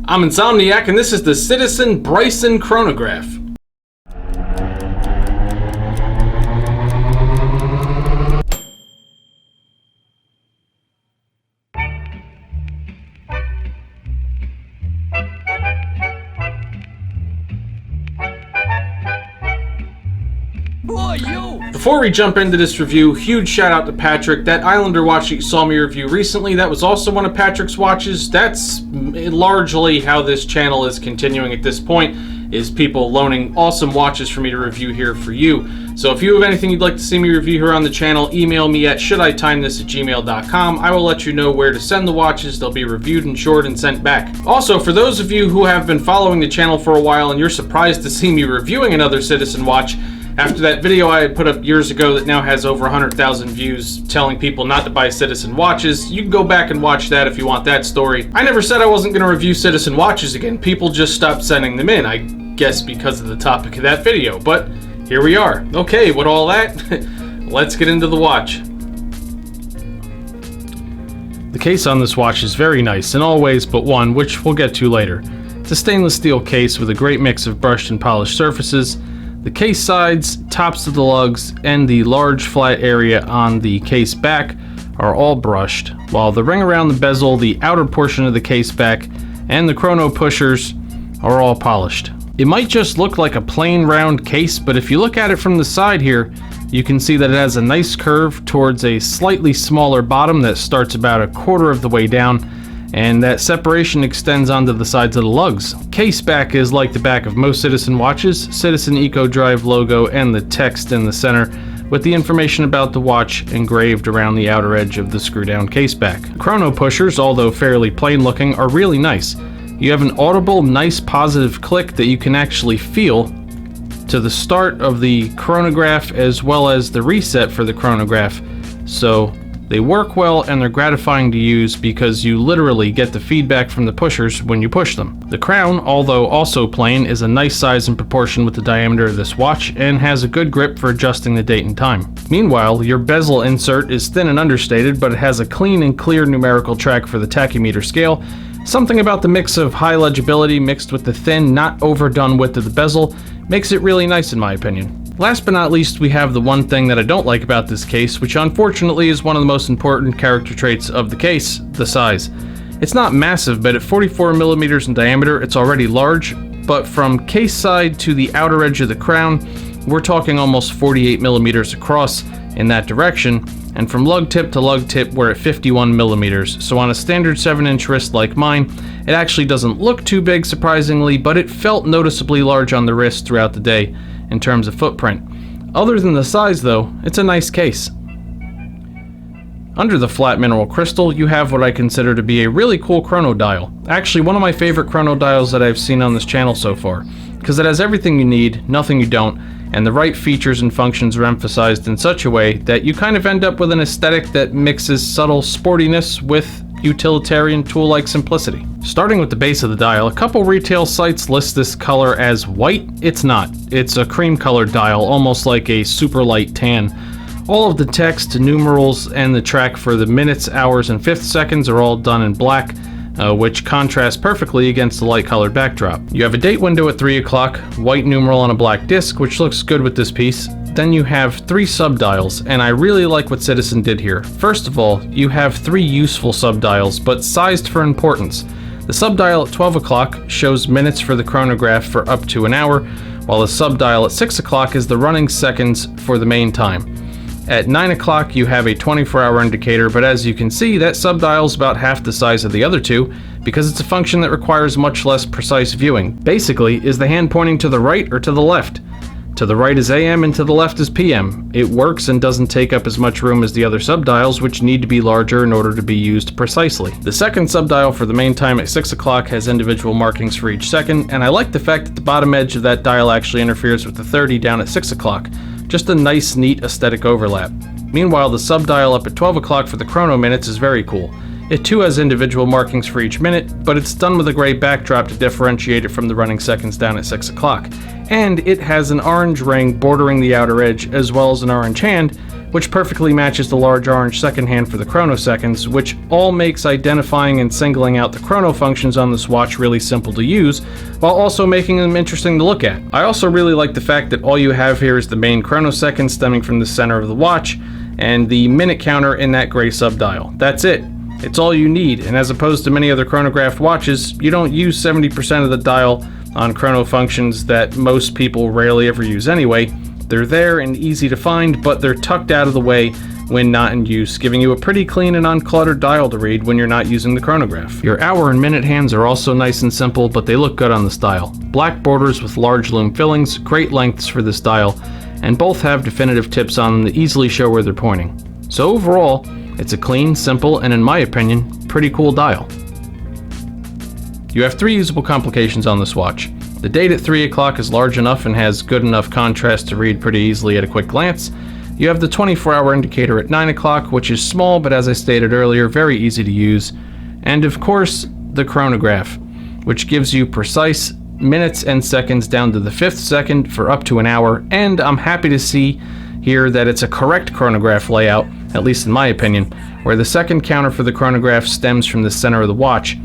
I'm Insomniac, and this is the Citizen Brycen Chronograph. Before we jump into this review, huge shout out to Patrick. That Islander watch that you saw me review recently, that was also one of Patrick's watches. That's largely how this channel is continuing at this point, is people loaning awesome watches for me to review here for you. So if you have anything you'd like to see me review here on the channel, email me at shoulditimethis@gmail.com. I will let you know where to send the watches. They'll be reviewed, insured, and sent back. Also, for those of you who have been following the channel for a while and you're surprised to see me reviewing another Citizen watch, after that video I had put up years ago that now has over 100,000 views telling people not to buy Citizen watches, you can go back and watch that if you want that story. I never said I wasn't going to review Citizen watches again. People just stopped sending them in, I guess because of the topic of that video, but here we are. Okay, with all that, let's get into the watch. The case on this watch is very nice in all ways but one, which we'll get to later. It's a stainless steel case with a great mix of brushed and polished surfaces. The case sides, tops of the lugs, and the large flat area on the case back are all brushed, while the ring around the bezel, the outer portion of the case back, and the chrono pushers are all polished. It might just look like a plain round case, but if you look at it from the side here, you can see that it has a nice curve towards a slightly smaller bottom that starts about a quarter of the way down, and that separation extends onto the sides of the lugs. Case back is like the back of most Citizen watches, Citizen Eco Drive logo and the text in the center, with the information about the watch engraved around the outer edge of the screw down case back. Chrono pushers, although fairly plain looking, are really nice. You have an audible, nice positive click that you can actually feel to the start of the chronograph as well as the reset for the chronograph. So they work well and they're gratifying to use because you literally get the feedback from the pushers when you push them. The crown, although also plain, is a nice size in proportion with the diameter of this watch and has a good grip for adjusting the date and time. Meanwhile, your bezel insert is thin and understated, but it has a clean and clear numerical track for the tachymeter scale. Something about the mix of high legibility mixed with the thin, not overdone width of the bezel makes it really nice in my opinion. Last but not least, we have the one thing that I don't like about this case, which unfortunately is one of the most important character traits of the case, the size. It's not massive, but at 44 millimeters in diameter, it's already large, but from case side to the outer edge of the crown, we're talking almost 48 millimeters across in that direction, and from lug tip to lug tip, we're at 51 millimeters. So on a standard 7-inch wrist like mine, it actually doesn't look too big, surprisingly, but it felt noticeably large on the wrist throughout the day in terms of footprint. Other than the size though, it's a nice case. Under the flat mineral crystal, you have what I consider to be a really cool chrono dial. Actually, one of my favorite chrono dials that I've seen on this channel so far, because it has everything you need, nothing you don't, and the right features and functions are emphasized in such a way that you kind of end up with an aesthetic that mixes subtle sportiness with utilitarian tool-like simplicity. Starting with the base of the dial, a couple retail sites list this color as white. It's not. It's a cream-colored dial, almost like a super light tan. All of the text, numerals, and the track for the minutes, hours, and fifth seconds are all done in black, which contrasts perfectly against the light-colored backdrop. You have a date window at 3 o'clock, white numeral on a black disc, which looks good with this piece. Then you have 3 subdials, and I really like what Citizen did here. First of all, you have 3 useful subdials, but sized for importance. The subdial at 12 o'clock shows minutes for the chronograph for up to an hour, while the subdial at 6 o'clock is the running seconds for the main time. At 9 o'clock you have a 24-hour indicator, but as you can see, that subdial is about half the size of the other two because it's a function that requires much less precise viewing. Basically, is the hand pointing to the right or to the left? To the right is AM and to the left is PM. It works and doesn't take up as much room as the other subdials, which need to be larger in order to be used precisely. The second subdial for the main time at 6 o'clock has individual markings for each second, and I like the fact that the bottom edge of that dial actually interferes with the 30 down at 6 o'clock. Just a nice, neat aesthetic overlap. Meanwhile, the subdial up at 12 o'clock for the chrono minutes is very cool. It too has individual markings for each minute, but it's done with a gray backdrop to differentiate it from the running seconds down at 6 o'clock. And it has an orange ring bordering the outer edge as well as an orange hand, which perfectly matches the large orange second hand for the chrono seconds, which all makes identifying and singling out the chrono functions on this watch really simple to use, while also making them interesting to look at. I also really like the fact that all you have here is the main chrono seconds stemming from the center of the watch, and the minute counter in that gray subdial. That's it. It's all you need, and as opposed to many other chronograph watches, you don't use 70% of the dial on chrono functions that most people rarely ever use anyway. They're there and easy to find, but they're tucked out of the way when not in use, giving you a pretty clean and uncluttered dial to read when you're not using the chronograph. Your hour and minute hands are also nice and simple, but they look good on this dial. Black borders with large lume fillings, great lengths for this dial, and both have definitive tips on them that easily show where they're pointing. So overall, it's a clean, simple, and in my opinion, pretty cool dial. You have 3 usable complications on this watch. The date at 3 o'clock is large enough and has good enough contrast to read pretty easily at a quick glance. You have the 24-hour indicator at 9 o'clock, which is small, but as I stated earlier, very easy to use. And of course, the chronograph, which gives you precise minutes and seconds down to the 5th second for up to an hour, and I'm happy to see here that it's a correct chronograph layout, at least in my opinion, where the second counter for the chronograph stems from the center of the watch,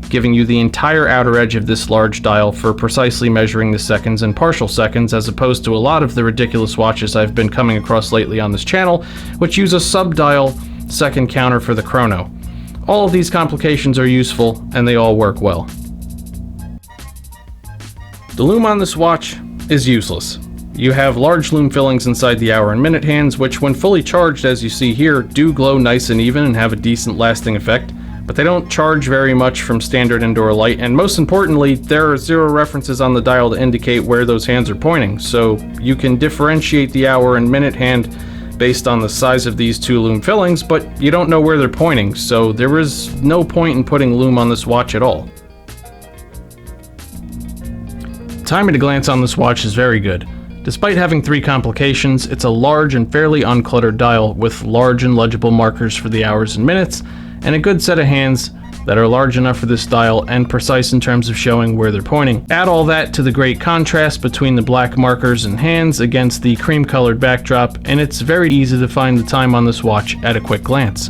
giving you the entire outer edge of this large dial for precisely measuring the seconds and partial seconds, as opposed to a lot of the ridiculous watches I've been coming across lately on this channel, which use a subdial second counter for the chrono. All of these complications are useful, and they all work well. The lume on this watch is useless. You have large lume fillings inside the hour and minute hands, which when fully charged, as you see here, do glow nice and even and have a decent lasting effect, but they don't charge very much from standard indoor light, and most importantly, there are 0 references on the dial to indicate where those hands are pointing, so you can differentiate the hour and minute hand based on the size of these 2 lume fillings, but you don't know where they're pointing, so there is no point in putting lume on this watch at all. Time at a glance on this watch is very good. Despite having 3 complications, it's a large and fairly uncluttered dial with large and legible markers for the hours and minutes, and a good set of hands that are large enough for this dial and precise in terms of showing where they're pointing. Add all that to the great contrast between the black markers and hands against the cream colored backdrop, and it's very easy to find the time on this watch at a quick glance.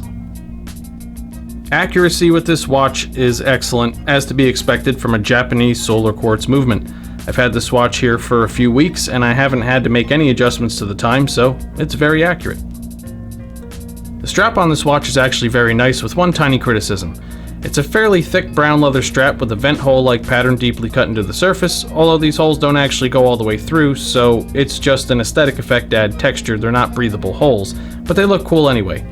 Accuracy with this watch is excellent, as to be expected from a Japanese solar quartz movement. I've had this watch here for a few weeks and I haven't had to make any adjustments to the time, so it's very accurate. The strap on this watch is actually very nice, with one tiny criticism. It's a fairly thick brown leather strap with a vent hole-like pattern deeply cut into the surface, although these holes don't actually go all the way through, so it's just an aesthetic effect to add texture. They're not breathable holes, but they look cool anyway.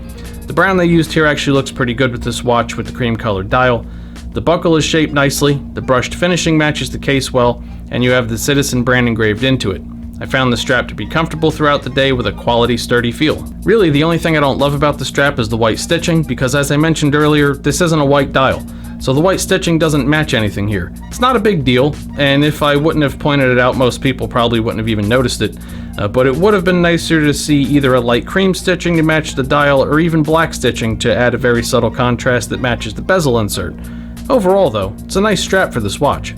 The brown they used here actually looks pretty good with this watch with the cream colored dial. The buckle is shaped nicely, the brushed finishing matches the case well, and you have the Citizen brand engraved into it. I found the strap to be comfortable throughout the day with a quality, sturdy feel. Really, the only thing I don't love about the strap is the white stitching, because as I mentioned earlier, this isn't a white dial, so the white stitching doesn't match anything here. It's not a big deal, and if I wouldn't have pointed it out, most people probably wouldn't have even noticed it, but it would have been nicer to see either a light cream stitching to match the dial, or even black stitching to add a very subtle contrast that matches the bezel insert. Overall though, it's a nice strap for this watch.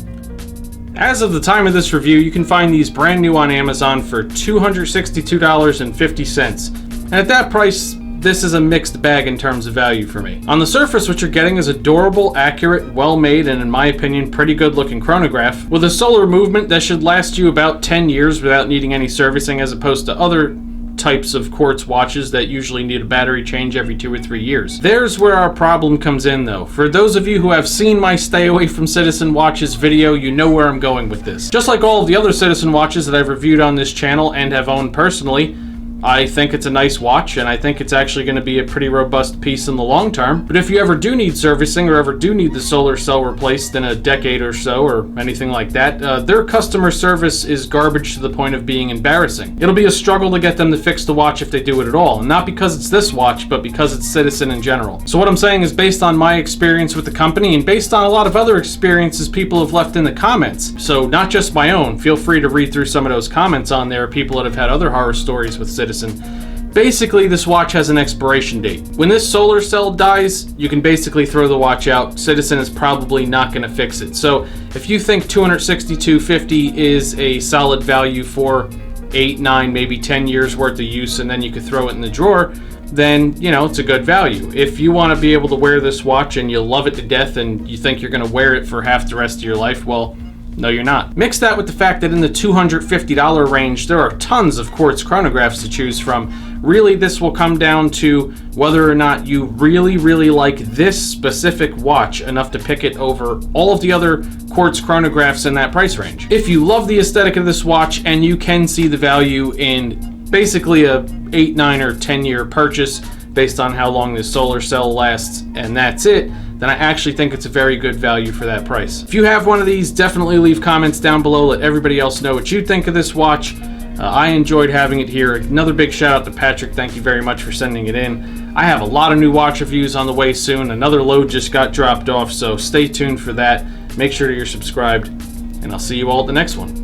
As of the time of this review, you can find these brand new on Amazon for $262.50. And at that price, this is a mixed bag in terms of value for me. On the surface, what you're getting is a durable, accurate, well-made, and in my opinion, pretty good-looking chronograph with a solar movement that should last you about 10 years without needing any servicing, as opposed to other types of quartz watches that usually need a battery change every 2 or 3 years. There's where our problem comes in though. For those of you who have seen my Stay Away from Citizen watches video, you know where I'm going with this. Just like all of the other Citizen watches that I've reviewed on this channel and have owned personally, I think it's a nice watch, and I think it's actually going to be a pretty robust piece in the long term. But if you ever do need servicing or ever do need the solar cell replaced in a decade or so or anything like that, their customer service is garbage to the point of being embarrassing. It'll be a struggle to get them to fix the watch if they do it at all, and not because it's this watch, but because it's Citizen in general. So what I'm saying is based on my experience with the company and based on a lot of other experiences people have left in the comments. So not just my own. Feel free to read through some of those comments on there, people that have had other horror stories with Citizen. Basically, this watch has an expiration date. When this solar cell dies, you can basically throw the watch out. Citizen is probably not going to fix it. So if you think $262.50 is a solid value for 8, 9, maybe 10 years worth of use, and then you could throw it in the drawer, then, you know, it's a good value. If you want to be able to wear this watch and you love it to death and you think you're going to wear it for half the rest of your life, well, no, you're not. Mix that with the fact that in the $250 range, there are tons of quartz chronographs to choose from. Really, this will come down to whether or not you really, really like this specific watch enough to pick it over all of the other quartz chronographs in that price range. If you love the aesthetic of this watch and you can see the value in basically a 8, 9, or 10 year purchase based on how long this solar cell lasts, and that's it, then I actually think it's a very good value for that price. If you have one of these, definitely leave comments down below. Let everybody else know what you think of this watch. I enjoyed having it here. Another big shout out to Patrick. Thank you very much for sending it in. I have a lot of new watch reviews on the way soon. Another load just got dropped off, so stay tuned for that. Make sure you're subscribed, and I'll see you all at the next one.